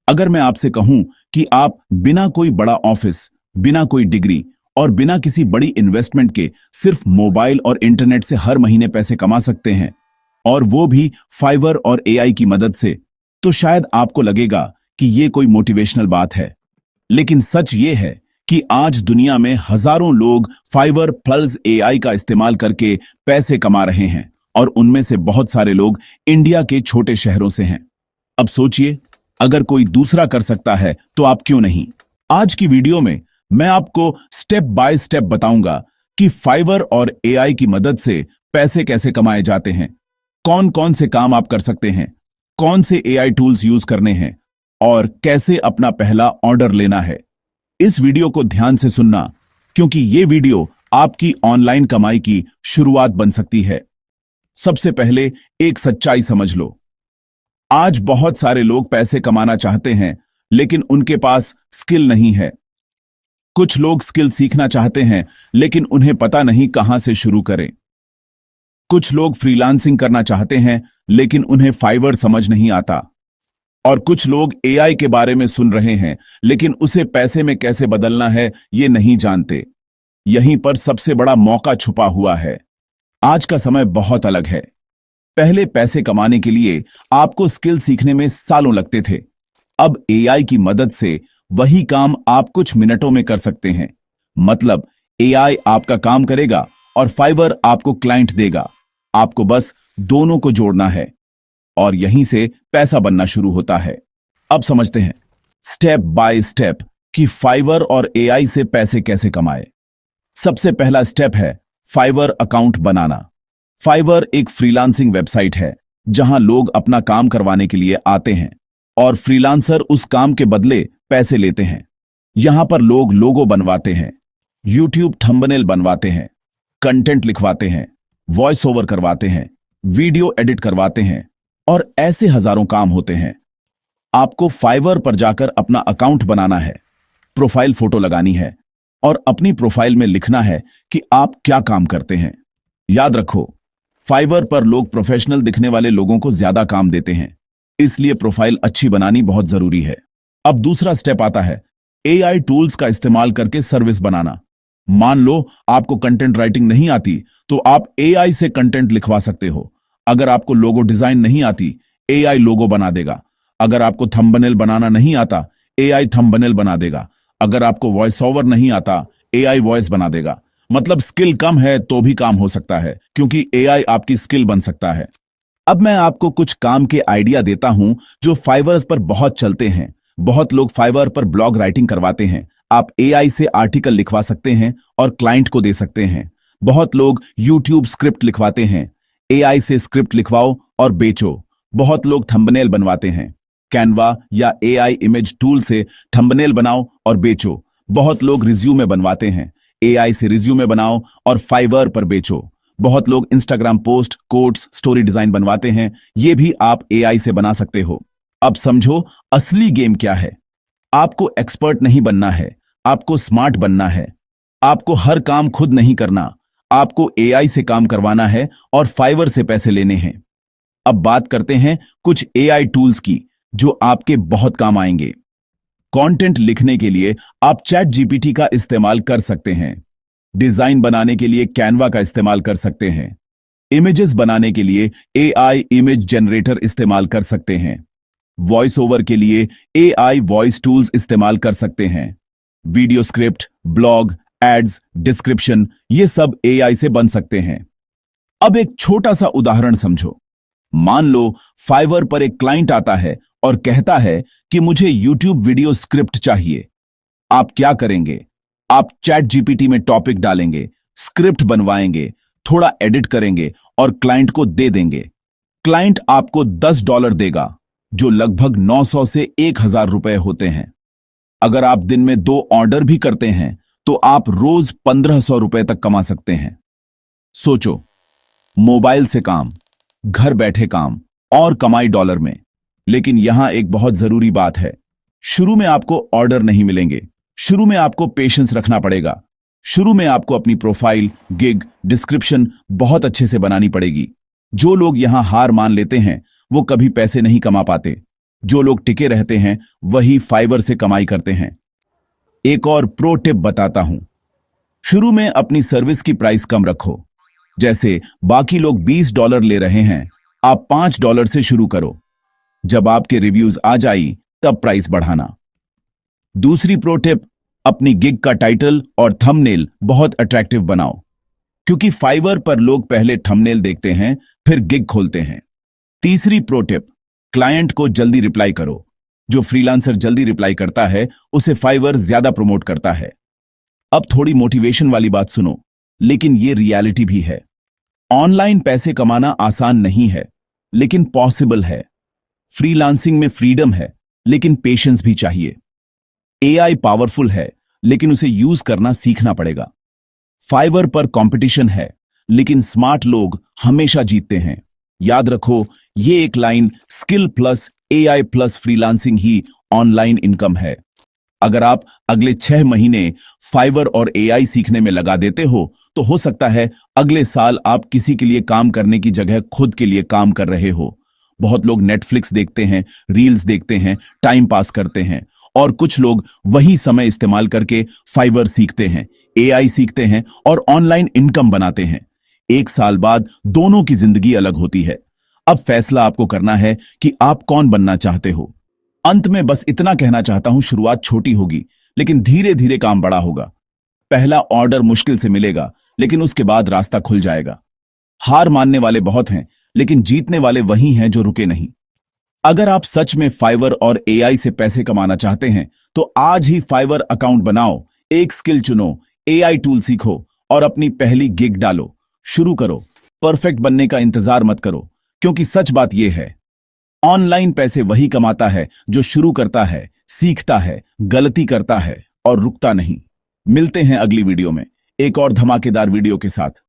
अगर मैं आपसे कहूं कि आप बिना कोई बड़ा ऑफिस, बिना कोई डिग्री और बिना किसी बड़ी इन्वेस्टमेंट के सिर्फ मोबाइल और इंटरनेट से हर महीने पैसे कमा सकते हैं, और वो भी फाइवर और एआई की मदद से, तो शायद आपको लगेगा कि ये कोई मोटिवेशनल बात है। लेकिन सच ये है कि आज दुनिया में हजारों लोग फाइवर प्लस एआई का इस्तेमाल करके पैसे कमा रहे हैं, और उनमें से बहुत सारे लोग इंडिया के छोटे शहरों से हैं। अब सोचिए, अगर कोई दूसरा कर सकता है तो आप क्यों नहीं। आज की वीडियो में मैं आपको स्टेप बाय स्टेप बताऊंगा कि फाइवर और एआई की मदद से पैसे कैसे कमाए जाते हैं, कौन कौन से काम आप कर सकते हैं, कौन से एआई टूल्स यूज करने हैं और कैसे अपना पहला ऑर्डर लेना है। इस वीडियो को ध्यान से सुनना, क्योंकि ये वीडियो आपकी ऑनलाइन कमाई की शुरुआत बन सकती है। सबसे पहले एक सच्चाई समझ लो। आज बहुत सारे लोग पैसे कमाना चाहते हैं, लेकिन उनके पास स्किल नहीं है। कुछ लोग स्किल सीखना चाहते हैं, लेकिन उन्हें पता नहीं कहां से शुरू करें। कुछ लोग फ्रीलांसिंग करना चाहते हैं, लेकिन उन्हें फाइवर समझ नहीं आता। और कुछ लोग एआई के बारे में सुन रहे हैं, लेकिन उसे पैसे में कैसे बदलना है ये नहीं जानते। यहीं पर सबसे बड़ा मौका छुपा हुआ है। आज का समय बहुत अलग है। पहले पैसे कमाने के लिए आपको स्किल सीखने में सालों लगते थे। अब एआई की मदद से वही काम आप कुछ मिनटों में कर सकते हैं। मतलब एआई आपका काम करेगा और फाइवर आपको क्लाइंट देगा। आपको बस दोनों को जोड़ना है, और यहीं से पैसा बनना शुरू होता है। अब समझते हैं स्टेप बाय स्टेप कि फाइवर और एआई से पैसे कैसे कमाए। सबसे पहला स्टेप है फाइवर अकाउंट बनाना। फाइवर एक फ्रीलांसिंग वेबसाइट है जहां लोग अपना काम करवाने के लिए आते हैं, और फ्रीलांसर उस काम के बदले पैसे लेते हैं। यहां पर लोग लोगो बनवाते हैं, यूट्यूब थंबनेल बनवाते हैं, कंटेंट लिखवाते हैं, वॉइस ओवर करवाते हैं, वीडियो एडिट करवाते हैं, और ऐसे हजारों काम होते हैं। आपको फाइवर पर जाकर अपना अकाउंट बनाना है, प्रोफाइल फोटो लगानी है, और अपनी प्रोफाइल में लिखना है कि आप क्या काम करते हैं। याद रखो, फाइवर पर लोग प्रोफेशनल दिखने वाले लोगों को ज्यादा काम देते हैं, इसलिए प्रोफाइल अच्छी बनानी बहुत जरूरी है। अब दूसरा स्टेप आता है एआई टूल्स का इस्तेमाल करके सर्विस बनाना। मान लो आपको कंटेंट राइटिंग नहीं आती, तो आप एआई से कंटेंट लिखवा सकते हो। अगर आपको लोगो डिजाइन नहीं आती, एआई लोगो बना देगा। अगर आपको थंबनेल बनाना नहीं आता, एआई थंबनेल बना देगा। अगर आपको वॉइस ओवर नहीं आता, एआई वॉइस बना देगा। मतलब स्किल कम है तो भी काम हो सकता है, क्योंकि एआई आपकी स्किल बन सकता है। अब मैं आपको कुछ काम के आइडिया देता हूं जो फाइवर पर बहुत चलते हैं। बहुत लोग फाइवर पर ब्लॉग राइटिंग करवाते हैं। आप एआई से आर्टिकल लिखवा सकते हैं और क्लाइंट को दे सकते हैं। बहुत लोग यूट्यूब स्क्रिप्ट लिखवाते हैं। एआई से स्क्रिप्ट लिखवाओ और बेचो। बहुत लोग थंबनेल बनवाते हैं। कैनवा या एआई इमेज टूल से थंबनेल बनाओ और बेचो। बहुत लोग रिज्यूमे बनवाते हैं। एआई से रिज्यूमे बनाओ और फाइवर पर बेचो। बहुत लोग Instagram post, quotes, story design बनवाते हैं। ये भी आप एआई से बना सकते हो। अब समझो असली गेम क्या है। आपको एक्सपर्ट नहीं बनना है, आपको स्मार्ट बनना है। आपको हर काम खुद नहीं करना, आपको एआई से काम करवाना है और फाइवर से पैसे लेने हैं। अब बात करते हैं कुछ एआई टूल्स की जो आपके बहुत काम आएंगे। कंटेंट लिखने के लिए आप चैट जीपीटी का इस्तेमाल कर सकते हैं। डिजाइन बनाने के लिए कैनवा का इस्तेमाल कर सकते हैं। इमेजेस बनाने के लिए एआई इमेज जनरेटर इस्तेमाल कर सकते हैं। वॉइस ओवर के लिए एआई वॉइस टूल्स इस्तेमाल कर सकते हैं। Video script, blog, ads, description, ये सब एआई से बन सकते हैं। अब एक छोटा सा उदाहरण समझो। मान लो फाइवर पर एक क्लाइंट आता है और कहता है कि मुझे यूट्यूब वीडियो स्क्रिप्ट चाहिए। आप क्या करेंगे? आप चैट जीपीटी में टॉपिक डालेंगे, स्क्रिप्ट बनवाएंगे, थोड़ा एडिट करेंगे और क्लाइंट को दे देंगे। क्लाइंट आपको $10 देगा, जो लगभग 900 से 1000 रुपए होते हैं। अगर आप दिन में 2 ऑर्डर भी करते हैं तो आप रोज 1500 रुपए तक कमा सकते हैं। सोचो, मोबाइल से काम, घर बैठे काम और कमाई डॉलर में। लेकिन यहां एक बहुत जरूरी बात है। शुरू में आपको ऑर्डर नहीं मिलेंगे। शुरू में आपको पेशेंस रखना पड़ेगा। शुरू में आपको अपनी प्रोफाइल, गिग, डिस्क्रिप्शन बहुत अच्छे से बनानी पड़ेगी। जो लोग यहां हार मान लेते हैं वो कभी पैसे नहीं कमा पाते। जो लोग टिके रहते हैं वही फाइवर से कमाई करते हैं। एक और प्रो टिप बताता हूं। शुरू में अपनी सर्विस की प्राइस कम रखो। जैसे बाकी लोग $20 ले रहे हैं, आप $5 से शुरू करो। जब आपके रिव्यूज आ जाई तब प्राइस बढ़ाना। दूसरी प्रो टिप, अपनी गिग का टाइटल और थंबनेल बहुत अट्रैक्टिव बनाओ, क्योंकि फाइवर पर लोग पहले थंबनेल देखते हैं फिर गिग खोलते हैं। तीसरी प्रो टिप, क्लाइंट को जल्दी रिप्लाई करो। जो फ्रीलांसर जल्दी रिप्लाई करता है उसे फाइवर ज्यादा प्रमोट करता है। अब थोड़ी मोटिवेशन वाली बात सुनो, लेकिन ये रियलिटी भी है। ऑनलाइन पैसे कमाना आसान नहीं है, लेकिन पॉसिबल है। फ्रीलांसिंग में फ्रीडम है, लेकिन पेशेंस भी चाहिए। एआई पावरफुल है, लेकिन उसे यूज करना सीखना पड़ेगा। फाइवर पर कंपटीशन है, लेकिन स्मार्ट लोग हमेशा जीतते हैं। याद रखो, ये एक line, skill plus AI plus freelancing ही ऑनलाइन इनकम है। अगर आप अगले 6 महीने फाइवर और एआई सीखने में लगा देते हो तो सकता है अगले साल आप किसी के लिए काम करने की जगह खुद के लिए काम कर रहे हो। बहुत लोग नेटफ्लिक्स देखते हैं, रील्स देखते हैं, टाइम पास करते हैं, और कुछ लोग वही समय इस्तेमाल करके फाइवर सीखते हैं, एआई सीखते हैं और ऑनलाइन इनकम बनाते हैं। 1 साल बाद दोनों की जिंदगी अलग होती है। अब फैसला आपको करना है कि आप कौन बनना चाहते हो। अंत में बस इतना कहना चाहता हूं, शुरुआत छोटी होगी, लेकिन धीरे धीरे काम बड़ा होगा। पहला ऑर्डर मुश्किल से मिलेगा, लेकिन उसके बाद रास्ता खुल जाएगा। हार मानने वाले बहुत हैं, लेकिन जीतने वाले वही हैं जो रुके नहीं। अगर आप सच में फाइवर और एआई से पैसे कमाना चाहते हैं तो आज ही फाइवर अकाउंट बनाओ, एक स्किल चुनो, एआई टूल सीखो और अपनी पहली गिग डालो। शुरू करो। परफेक्ट बनने का इंतजार मत करो, क्योंकि सच बात यह है, ऑनलाइन पैसे वही कमाता है जो शुरू करता है, सीखता है, गलती करता है और रुकता नहीं। मिलते हैं अगली वीडियो में एक और धमाकेदार वीडियो के साथ।